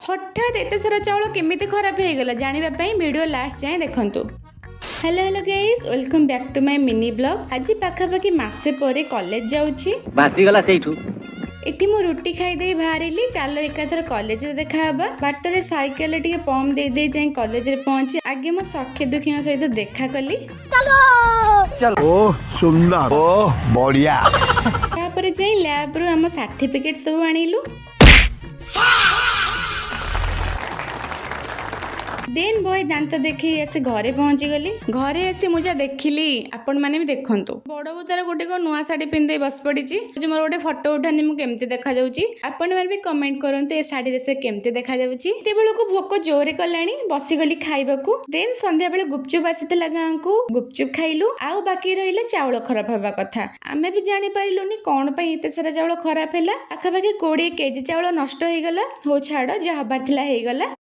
हठात एत सारा चाउल केमिति खराब हो गला जानिबा पई वीडियो लास्ट जाए देखंतु। Hello hello guys, welcome back to my mini blog. आज पाखापाखि मासे परे कॉलेज जाउछि। बासी गला सेठू एठी मो रुटी खाई दे बाहरिली। चलो एकाथर कॉलेज रे देखा हबा। बाटरे साइकिल टिके पंप दे दे जाई कॉलेज रे पहुंची। आगे मो सखे दुखिया सहित देखा कली। चलो ओ सुंदर ओ बढ़िया। तापरे जाई लैब रो हम सर्टिफिकेट सब आनिलु। देन बॉय दांत देखी आसी घरे पहुंची गली। घरे आसी मुझे देखिली आपण माने भी देखंतु। बड़ बुतार गोटे को नुआ साड़ी पिंदे बस पड़ीची। जो मोर गोटे फोटो उठानी मु केमती देखा जाउची आपण माने भी कमेंट करंतु ए साड़ी रे से केमती देखा जाउची। ते बेलो को भोक जोरे कलानी बसी गली खाइबाकू। देन संध्या बेले गुपचुप आसीतला गांकू गुपचुप खाइलु। आउ बाकी रहिला चाउल खराब हबा कथा। आमे भी जानि पारिलुनी कोन पई एते सारा चाउल खराब हैला। आखा बाकी 20 केजी चाउल नष्ट हो गला। हो छाड़ो जे हबार थिला हे गला।